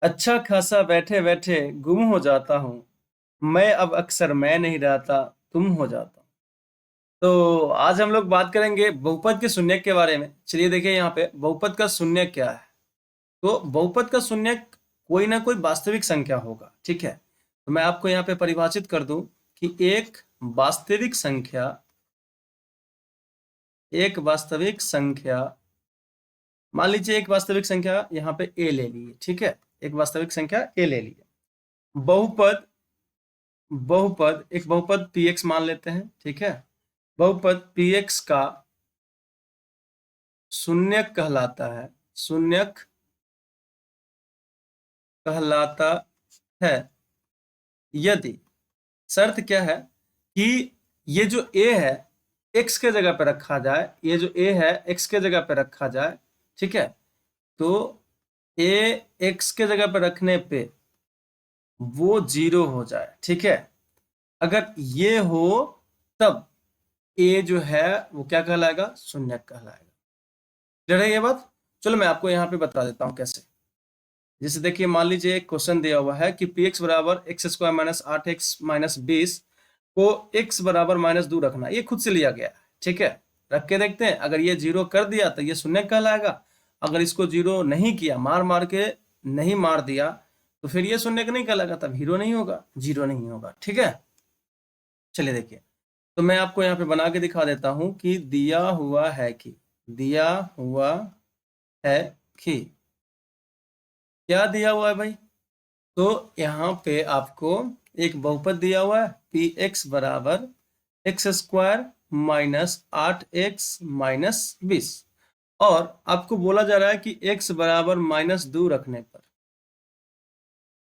अच्छा खासा बैठे बैठे गुम हो जाता हूँ। मैं अब अक्सर मैं नहीं रहता, तुम हो जाता हूँ। तो आज हम लोग बात करेंगे बहुपद के शून्यक के बारे में। चलिए देखिए यहाँ पे बहुपद का शून्यक क्या है। तो बहुपद का शून्यक कोई ना कोई वास्तविक संख्या होगा, ठीक है। तो मैं आपको यहाँ पे परिभाषित कर दूं कि एक वास्तविक संख्या मान लीजिए एक वास्तविक संख्या यहाँ पे ए ले लीजिए, ठीक है। एक वास्तविक संख्या ए ले लीजिए। बहुपद बहुपद एक बहुपद पी एक्स मान लेते हैं, ठीक है। बहुपद पी एक्स का शून्यक कहलाता है यदि, शर्त क्या है कि ये जो ए है एक्स के जगह पे रखा जाए, ये जो ए है एक्स के जगह पे रखा जाए, ठीक है। तो ए एक्स के जगह पे रखने पे वो 0 हो जाए, ठीक है। अगर ये हो तब ए जो है वो क्या कहलाएगा, शून्यक कहलाएगा। क्लियर है ये बात। चलो मैं आपको यहाँ पे बता देता हूँ कैसे। जैसे देखिए मान लीजिए एक क्वेश्चन दिया हुआ है कि पी एक्स बराबर x square minus 8x minus 20 को x बराबर -2 रखना। ये खुद से लिया गया है, ठीक है। रख के देखते हैं, अगर ये 0 कर दिया तो ये शून्य कहलाएगा। अगर इसको 0 नहीं किया, मार के नहीं मार दिया, तो फिर ये शून्य नहीं कहलाएगा, तब हीरो नहीं होगा, 0 नहीं होगा, ठीक है। चलिए देखिए, तो मैं आपको यहाँ पे बना के दिखा देता हूँ कि दिया हुआ है कि क्या दिया हुआ है भाई। तो यहाँ पे आपको एक बहुपद दिया हुआ है पी एक्स बराबर x square minus 8x minus 20, और आपको बोला जा रहा है कि x बराबर -2 रखने पर,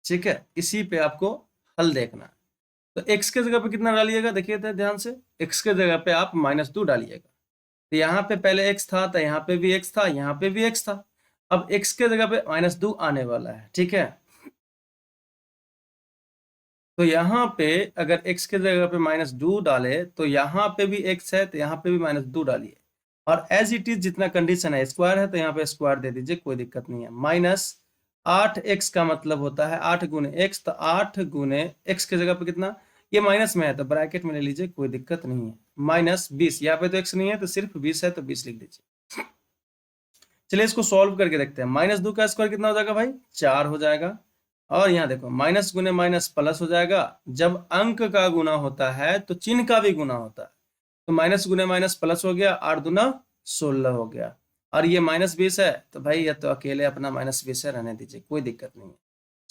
ठीक है, इसी पे आपको हल देखना है। तो x के जगह पे कितना डालिएगा, देखिए तो ध्यान से, x के जगह पे आप -2 डालिएगा। तो यहाँ पे पहले x था, तो यहाँ पे भी x था, यहाँ पे भी x था। अब x के जगह पे -2 आने वाला है, ठीक है। तो यहाँ पे अगर x के जगह पे -2 डाले तो यहाँ पे भी x है, तो यहाँ पे भी -2 डालिए। और एज इट इज जितना कंडीशन है, स्क्वायर है तो यहाँ पे स्क्वायर दे दीजिए, कोई दिक्कत नहीं है। -8x का मतलब होता है 8 गुने x, तो 8 गुने x के जगह पे कितना, ये माइनस में है तो ब्रैकेट में ले लीजिए, कोई दिक्कत नहीं है। -20, यहाँ पे तो x नहीं है तो सिर्फ 20 है, तो 20 लिख दीजिए। चलिए इसको सॉल्व करके देखते हैं। -2 का स्क्वायर कितना हो जाएगा भाई, 4 हो जाएगा। और यहाँ देखो माइनस गुने माइनस प्लस हो जाएगा। जब अंक का गुना होता है तो चिन्ह का भी गुना होता है। तो माइनस गुने माइनस प्लस हो गया, 8 दूना 16 हो गया। और ये -20 है, तो भाई ये तो अकेले अपना -20 है, रहने दीजिए, कोई दिक्कत नहीं है।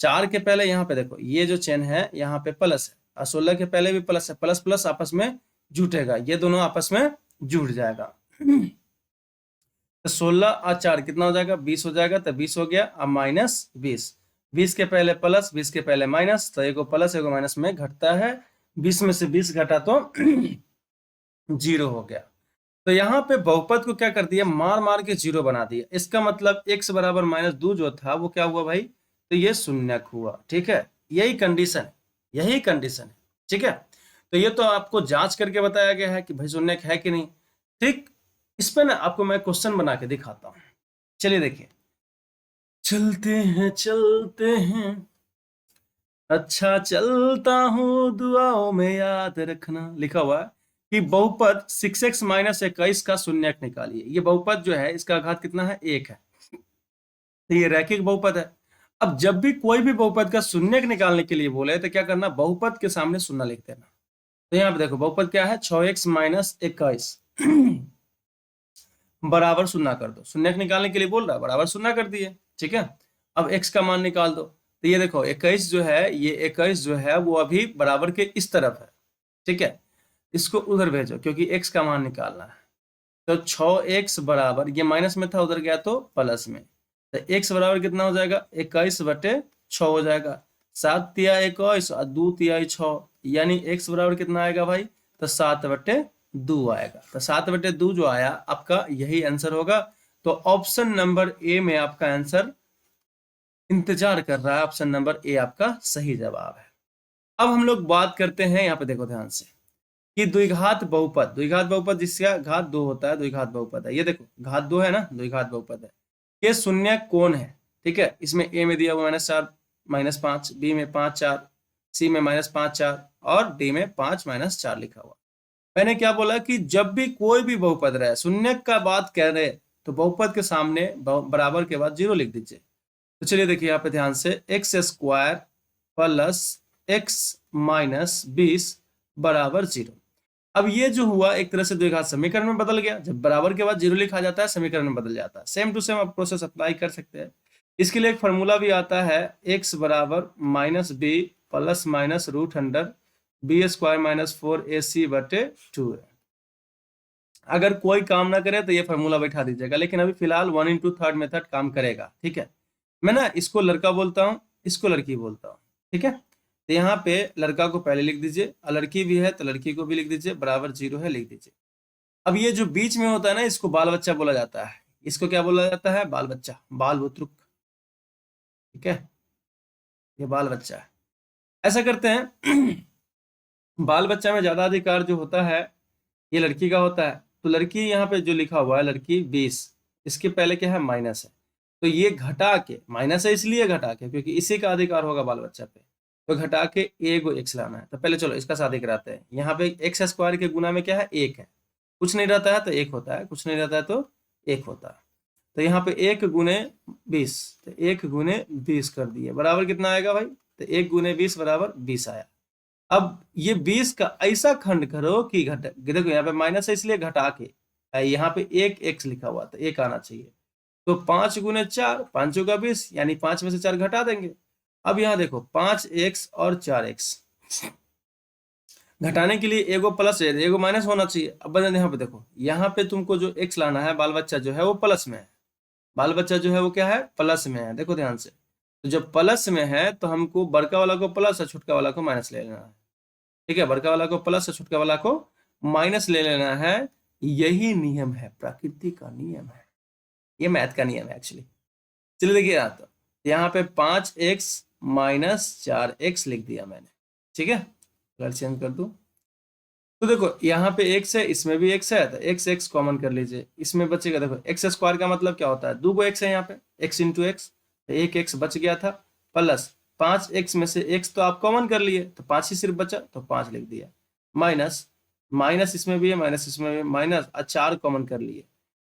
4 के पहले यहाँ पे देखो ये जो चिन्ह है यहाँ पे प्लस है, और 16 के पहले भी प्लस है, प्लस प्लस आपस में जुटेगा, ये दोनों आपस में जुड़ जाएगा। तो 16 और 4 कितना हो जाएगा, 20 हो जाएगा। तो 20 हो गया, अब -20, 20 के पहले प्लस, 20 के पहले माइनस, तो एगो प्लस एगो माइनस में घटता है। 20 में से 20 घटा तो 0 हो गया। तो यहाँ पे बहुपद को क्या कर दिया, मार के 0 बना दिया। इसका मतलब x बराबर -2 जो था वो क्या हुआ भाई, तो ये शून्यक हुआ, ठीक है। यही कंडीशन है, ठीक है। तो ये तो आपको जांच करके बताया गया है कि भाई शून्यक है कि नहीं, ठीक। इस पे ना आपको मैं क्वेश्चन बना के दिखाता हूँ। चलिए देखिए, चलते हैं अच्छा चलता हूँ, दुआओं में याद रखना, लिखा हुआ है कि बहुपद 6x माइनस 21 का शून्यक निकालिए। ये बहुपद जो है इसका घात कितना है, 1 है। तो ये रैखिक बहुपद है। अब जब भी कोई भी बहुपद का शून्यक निकालने के लिए बोले तो क्या करना, बहुपद के सामने शून्य लिख देना। तो यहाँ पे देखो बहुपद क्या है, 6x माइनस 21 बराबर शून्य कर दो। शून्यक निकालने के लिए बोल रहा है, बराबर शून्य कर दिए, ठीक है। अब x का मान निकाल दो। तो ये देखो 21 जो है, ये 21 जो है वो अभी बराबर के इस तरफ है, ठीक है। इसको उधर भेजो क्योंकि x का मान निकालना है। तो 6x बराबर, ये माइनस में था उधर गया तो प्लस में, तो x बराबर कितना हो जाएगा, 21/6 हो जाएगा। 7 तिया 21 और 2 तिया 6, यानी x बराबर कितना आएगा भाई, तो 7/2 आएगा। तो 7/2 जो आया आपका यही आंसर होगा। तो ऑप्शन नंबर ए में आपका आंसर इंतजार कर रहा है, ऑप्शन नंबर ए आपका सही जवाब है। अब हम लोग बात करते हैं, यहाँ पे देखो ध्यान से, कि द्विघात बहुपद जिसका घात 2 होता है, द्विघात बहुपद है। ये देखो घात 2 है ना, द्विघात बहुपद है। ये शून्य कौन है, ठीक है। इसमें ए में दिया हुआ -4 -5, बी में 5 4, सी में -5 4 और डी में 5 -4 लिखा हुआ। मैंने क्या बोला कि जब भी कोई भी बहुपद रहे, शून्य का बात कह रहे, तो बहुपद के सामने बराबर के बाद 0 लिख दीजिए। तो चलिए देखिए यहाँ पे ध्यान से, x square plus x minus 20 बराबर 0। अब ये जो हुआ एक तरह से द्विघात समीकरण में बदल गया। जब बराबर के बाद 0 लिखा जाता है समीकरण में बदल जाता है। सेम टू सेम आप प्रोसेस अप्लाई कर सकते हैं। इसके लिए एक फॉर्मूला भी आता है, x बराबर -b plus minus √100 b square -4ac/2 है। अगर कोई काम ना करे तो ये फॉर्मूला बैठा दीजिएगा, लेकिन अभी फिलहाल 1/3 मेथड काम करेगा। ठीक है, मैं ना इसको लड़का बोलता हूँ, इसको लड़की बोलता हूँ। ठीक है, तो यहाँ पे लड़का को पहले लिख दीजिए और लड़की भी है तो लड़की को भी लिख दीजिए, बराबर 0 है लिख दीजिए। अब ये जो बीच में होता है ना, इसको बाल बच्चा बोला जाता है। इसको क्या बोला जाता है? बाल बच्चा, बाल बुतरुक। ठीक है, ये बाल बच्चा है। ऐसा करते हैं बाल बच्चा में ज्यादा अधिकार जो होता है ये लड़की का होता है। तो लड़की यहाँ पे जो लिखा हुआ है लड़की 20, इसके पहले क्या है? माइनस है। तो ये घटा के, माइनस है इसलिए घटा के क्योंकि इसी का अधिकार होगा बाल बच्चा पे, तो घटा के एगो एक्स लाना है। तो पहले चलो इसका शादी कराते हैं। यहाँ पे एक्स स्क्वायर के गुना में क्या है? 1 है। कुछ नहीं रहता है तो 1 होता है, कुछ नहीं रहता है तो 1 होता है। तो यहाँ पे 1 गुने 20, तो 1 गुने 20 कर दिए, बराबर कितना आएगा भाई? तो 1 गुने 20 बराबर 20 आया। अब ये 20 का ऐसा खंड करो कि घट, देखो यहाँ पे माइनस है इसलिए घटा के, यहाँ पे 1 एक्स लिखा हुआ था, 1 आना चाहिए। तो 5 गुने 4, 5 का 20, यानी 5 में से 4 घटा देंगे। अब यहाँ देखो 5x और 4x, घटाने के लिए एगो प्लस है एगो माइनस होना चाहिए। अब यहाँ पे देखो, यहाँ पे तुमको जो x लाना है, बाल बच्चा जो है वो प्लस में है। बाल बच्चा जो है वो क्या है? प्लस में है। देखो ध्यान से, तो जब प्लस में है तो हमको बड़का वाला को प्लस और छोटका वाला को माइनस ले लेना है। ठीक है, बड़का वाला को प्लस और छोटका वाला को माइनस ले लेना है। यही नियम है, प्रकृति का नियम है, ये मैथ का नियम है एक्चुअली। चलिए देखिए यहाँ पे 5x माइनस 4x लिख दिया मैंने। ठीक है, कलर चेंज कर दूं तो देखो यहाँ पे x है, इसमें भी x है, तो x कॉमन कर लीजिए, इसमें बचेगा। देखो एक्स स्क्वायर का मतलब क्या होता है? 2 x है यहाँ पे, x इंटू एक्स, तो 1 x बच गया था, प्लस 5x में से x तो आप कॉमन कर लिए तो 5 ही सिर्फ बचा, तो 5 लिख दिया, माइनस माइनस इसमें भी है, माइनस इसमें भी माइनस, 4 कॉमन कर लिए,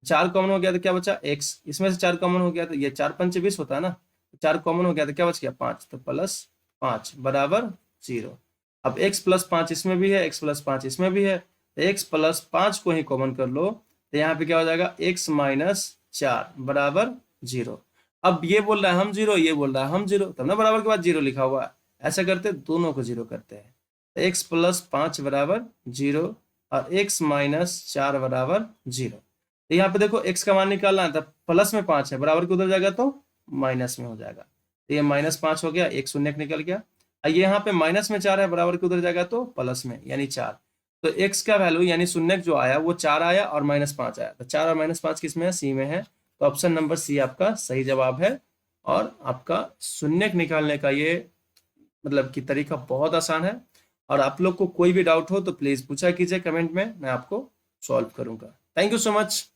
4 कॉमन हो गया तो क्या बचा? x, इसमें से 4 कॉमन हो गया तो ये 4 पंच 20 होता है ना, 4 कॉमन हो गया तो क्या बच गया? 5, तो प्लस 5 बराबर 0। अब x प्लस 5 इसमें भी है, x प्लस 5 इसमें भी है, तो x प्लस 5 को ही कॉमन कर लो, तो यहाँ पे क्या हो जाएगा? x माइनस 4 बराबर 0। अब ये बोल रहा है हम 0, ये बोल रहा है हम 0, तब ना बराबर के बाद 0 लिखा हुआ है। ऐसा करते दोनों को 0 करते हैं, तो x प्लस 5 बराबर 0 और x माइनस 4 बराबर 0। तो यहाँ पे देखो x का मान निकालना है, तब प्लस में 5 है, बराबर के उधर जाएगा तो माइनस में हो जाएगा, तो ये -5 हो गया, एक शून्य निकल गया। ये यहाँ पे माइनस में 4 है, बराबर के उधर जाएगा तो प्लस में, यानी 4। तो x का वैल्यू यानी शून्य जो आया वो 4 आया और -5 आया, तो 4 और -5 किस में है? सी में है। तो ऑप्शन नंबर सी आपका सही जवाब है। और आपका शून्य निकालने का ये मतलब कि तरीका बहुत आसान है। और आप लोग को कोई भी डाउट हो तो प्लीज पूछा कीजिए कमेंट में, मैं आपको सॉल्व करूंगा। Thank you so much.